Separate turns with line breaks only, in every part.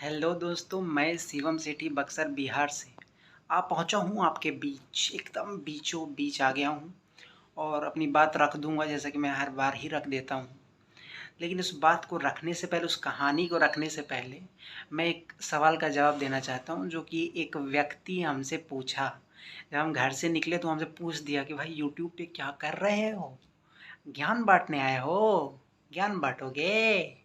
Hello दोस्तों, मैं शिवम सेठी बक्सर बिहार से आ पहुंचा हूं आपके बीच। एकदम बीचों बीच आ गया हूं और अपनी बात रख दूंगा जैसा कि मैं हर बार ही रख देता हूं। लेकिन उस बात को रखने से पहले, उस कहानी को रखने से पहले मैं एक सवाल का जवाब देना चाहता हूं, जो कि एक व्यक्ति हमसे पूछा। जब हम घर से निकले तो हमसे पूछ दिया कि भाई यूट्यूब पे क्या कर रहे हो? ज्ञान बांटने आए हो? ज्ञान बांटोगे?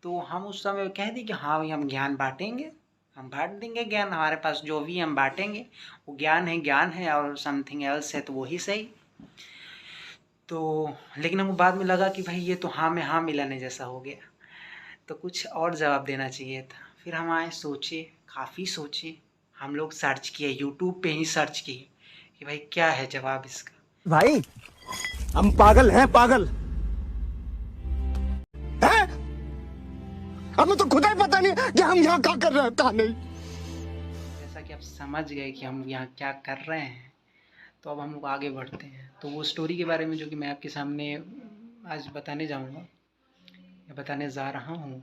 तो हम उस समय कह दें कि हाँ भाई, हम ज्ञान बांटेंगे, हम बांट देंगे ज्ञान। हमारे पास जो भी हम बांटेंगे वो ज्ञान है और समथिंग एल्स है तो वो ही सही। तो लेकिन हमको बाद में लगा कि भाई ये तो हाँ में हाँ मिलाने जैसा हो गया, तो कुछ और जवाब देना चाहिए था। फिर हम आए, सोचे, काफ़ी सोचे। हम लोग सर्च किए, यूट्यूब पे ही सर्च किए कि भाई क्या है जवाब इसका।
भाई हम पागल हैं, पागल हैं? हमें तो खुदा ही पता नहीं कि हम यहाँ क्या कर रहे हैं, क्या नहीं।
जैसा कि आप समझ गए कि हम यहाँ क्या कर रहे हैं, तो अब हम लोग आगे बढ़ते हैं। तो वो स्टोरी के बारे में जो कि मैं आपके सामने आज बताने जाऊँगा या बताने जा रहा हूँ।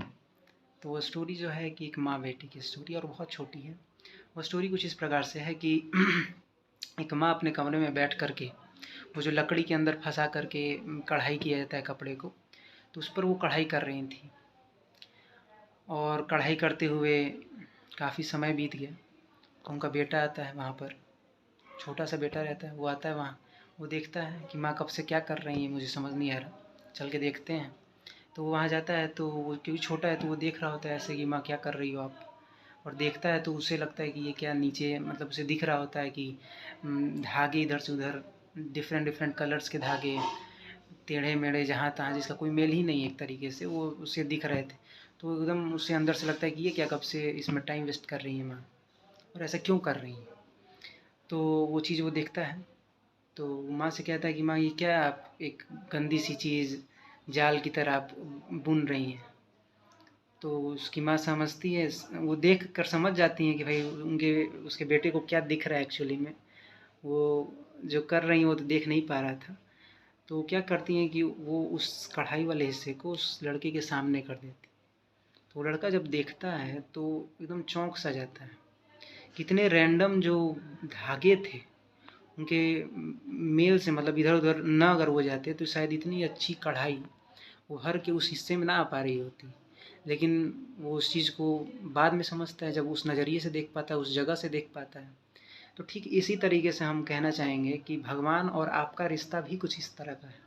तो वो स्टोरी जो है कि एक माँ बेटी की स्टोरी, और बहुत छोटी है। वो स्टोरी कुछ इस प्रकार से है कि एक माँ अपने कमरे में बैठ कर के, वो जो लकड़ी के अंदर फंसा करके कढ़ाई किया जाता है कपड़े को, तो उस पर वो कढ़ाई कर रही थी। और कढ़ाई करते हुए काफ़ी समय बीत गया। तो उनका बेटा आता है वहाँ पर, छोटा सा बेटा रहता है, वो आता है वहाँ। वो देखता है कि माँ कब से क्या कर रही है, मुझे समझ नहीं आ रहा, चल के देखते हैं। तो वो वहाँ जाता है, तो वो क्योंकि छोटा है तो वो देख रहा होता है ऐसे कि माँ क्या कर रही हो आप। और देखता है तो उसे लगता है कि ये क्या, नीचे मतलब उसे दिख रहा होता है कि धागे इधर से उधर, डिफरेंट डिफरेंट कलर्स के धागे, टेढ़े मेढ़े जहाँ तहाँ, जिसका कोई मेल ही नहीं है एक तरीके से, वो उसे दिख रहे थे। तो एकदम उसे अंदर से लगता है कि ये क्या, कब से इसमें टाइम वेस्ट कर रही है माँ, और ऐसा क्यों कर रही हैं। तो वो चीज़ वो देखता है, तो माँ से कहता है कि माँ ये क्या आप एक गंदी सी चीज़ जाल की तरह आप बुन रही हैं। तो उसकी माँ समझती है, वो देख कर समझ जाती हैं कि भाई उनके उसके बेटे को क्या दिख रहा है एक्चुअली में। वो जो कर रही हैं वो तो देख नहीं पा रहा था। तो वो क्या करती हैं कि वो उस कढ़ाई वाले हिस्से को उस लड़के के सामने कर देती। तो वो लड़का जब देखता है तो एकदम चौंक सा जाता है। कितने रैंडम जो धागे थे उनके मेल से, मतलब इधर उधर ना अगर हो जाते तो शायद इतनी अच्छी कढ़ाई वो हर के उस हिस्से में ना आ पा रही होती। लेकिन वो उस चीज़ को बाद में समझता है, जब उस नज़रिए से देख पाता है, उस जगह से देख पाता है। तो ठीक इसी तरीके से हम कहना चाहेंगे कि भगवान और आपका रिश्ता भी कुछ इस तरह का है,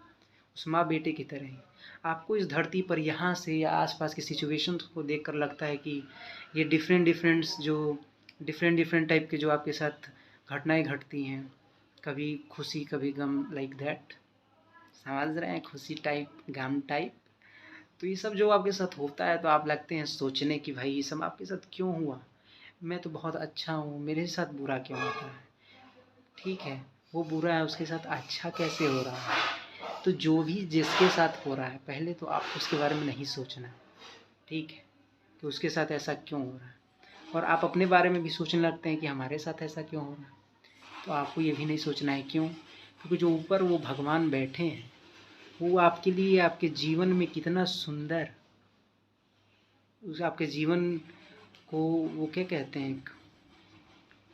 उस माँ बेटे की तरह ही। आपको इस धरती पर यहाँ से या आसपास की सिचुएशन को देखकर लगता है कि ये डिफरेंट डिफरेंट टाइप के जो आपके साथ घटनाएं घटती हैं, कभी खुशी कभी गम, लाइक दैट, समझ रहे हैं, खुशी टाइप गम टाइप। तो ये सब जो आपके साथ होता है तो आप लगते हैं सोचने कि भाई ये सब आपके साथ क्यों हुआ, मैं तो बहुत अच्छा हूँ, मेरे साथ बुरा क्यों होता है। ठीक है, वो बुरा है, उसके साथ अच्छा कैसे हो रहा है। तो जो भी जिसके साथ हो रहा है, पहले तो आप उसके बारे में नहीं सोचना, ठीक है, कि उसके साथ ऐसा क्यों हो रहा है। और आप अपने बारे में भी सोचने लगते हैं कि हमारे साथ ऐसा क्यों हो रहा है। तो आपको ये भी नहीं सोचना है क्यों, क्योंकि जो ऊपर वो भगवान बैठे हैं वो आपके लिए, आपके जीवन में कितना सुंदर, उस आपके जीवन को वो क्या कहते हैं,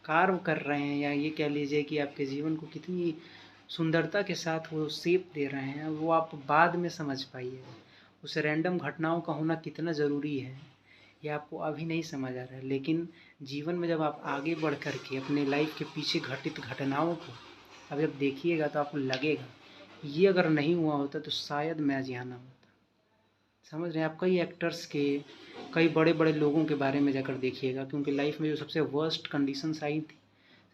कार्व कर रहे हैं, या ये कह लीजिए कि आपके जीवन को कितनी सुंदरता के साथ वो शेप दे रहे हैं, वो आप बाद में समझ पाइएगा। उस रैंडम घटनाओं का होना कितना ज़रूरी है ये आपको अभी नहीं समझ आ रहा है। लेकिन जीवन में जब आप आगे बढ़ कर के अपने लाइफ के पीछे घटित घटनाओं को अब जब देखिएगा तो आपको लगेगा ये अगर नहीं हुआ होता तो शायद मैं आज यहाँ ना होता। समझ रहे हैं आप। कई एक्टर्स के, कई बड़े बड़े लोगों के बारे में जाकर देखिएगा कि उनकी लाइफ में जो सबसे वर्स्ट कंडीशंस आई थी,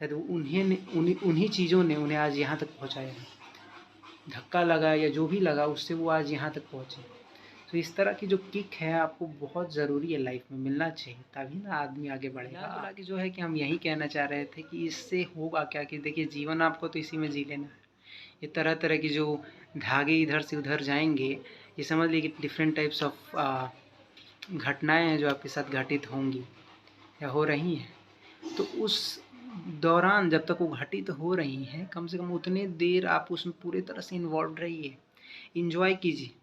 शायद उन्हीं चीज़ों ने उन्हें आज यहाँ तक पहुँचाया है। धक्का लगा या जो भी लगा उससे वो आज यहाँ तक पहुँचे। तो इस तरह की जो किक है आपको बहुत ज़रूरी है लाइफ में, मिलना चाहिए, तभी ना आदमी आगे बढ़ेगा। मिला के जो है कि हम यही कहना चाह रहे थे कि इससे होगा क्या, कि देखिए जीवन आपको तो इसी में जी लेना है। ये तरह तरह की जो धागे इधर से उधर जाएंगे, ये समझ लीजिए कि डिफरेंट टाइप्स ऑफ घटनाएं हैं जो आपके साथ घटित होंगी या हो रही हैं। तो उस दौरान जब तक वो घटित हो रही हैं, कम से कम उतने देर आप उसमें पूरी तरह से इन्वॉल्व रहिए, इंजॉय कीजिए।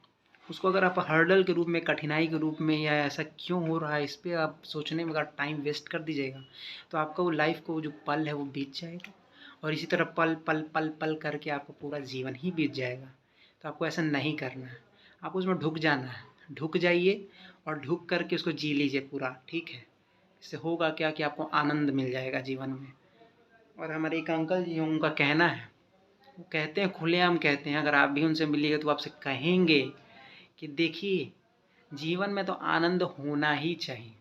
उसको अगर आप हर्डल के रूप में, कठिनाई के रूप में, या ऐसा क्यों हो रहा है इस पे आप सोचने में अगर टाइम वेस्ट कर दीजिएगा तो आपका वो लाइफ को जो पल है वो बीत जाएगा, और इसी तरह पल पल पल पल करके आपका पूरा जीवन ही बीत जाएगा। तो आपको ऐसा नहीं करना है, आपको उसमें ढुक जाना है, ढुक जाइए और ढुक करके उसको जी लीजिए पूरा, ठीक है। इससे होगा क्या कि आपको आनंद मिल जाएगा जीवन में। और हमारे एक अंकल जी हैं, उनका कहना है, वो कहते हैं, खुलेआम कहते हैं, अगर आप भी उनसे मिलिएगा तो आपसे कहेंगे कि देखिए जीवन में तो आनंद होना ही चाहिए,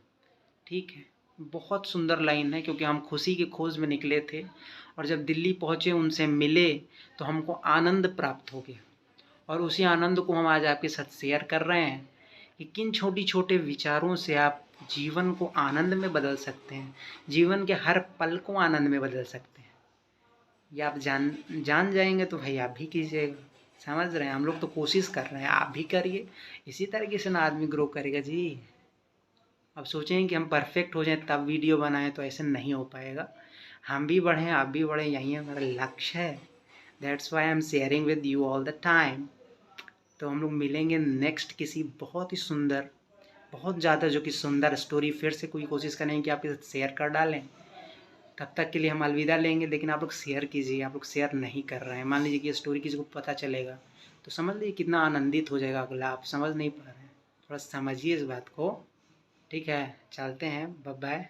ठीक है। बहुत सुंदर लाइन है, क्योंकि हम खुशी की खोज में निकले थे और जब दिल्ली पहुँचे, उनसे मिले, तो हमको आनंद प्राप्त हो गया, और उसी आनंद को हम आज आपके साथ शेयर कर रहे हैं कि किन छोटी छोटे विचारों से आप जीवन को आनंद में बदल सकते हैं, जीवन के हर पल को आनंद में बदल सकते हैं। ये आप जान जान जाएंगे तो भाई आप भी कीजिएगा, समझ रहे हैं। हम लोग तो कोशिश कर रहे हैं, आप भी करिए। इसी तरीके से ना आदमी ग्रो करेगा जी। अब सोचें कि हम परफेक्ट हो जाएं तब वीडियो बनाएं, तो ऐसे नहीं हो पाएगा। हम भी बढ़ें, आप भी बढ़ें, यही हमारा लक्ष्य है। That's why I am sharing with you all the time. तो हम लोग मिलेंगे नेक्स्ट किसी बहुत ही सुंदर, बहुत ज़्यादा जो कि सुंदर स्टोरी फिर से कोई कोशिश करेंगे कि आपके साथ शेयर कर डालें। तब तक के लिए हम अलविदा लेंगे, लेकिन आप लोग शेयर कीजिए। आप लोग शेयर नहीं कर रहे हैं, मान लीजिए कि ये स्टोरी किसी को पता चलेगा तो समझ लीजिए कितना आनंदित हो जाएगा अगला। आप समझ नहीं पा रहे हैं, थोड़ा समझिए इस बात को, ठीक है। चलते हैं, बाय बाय।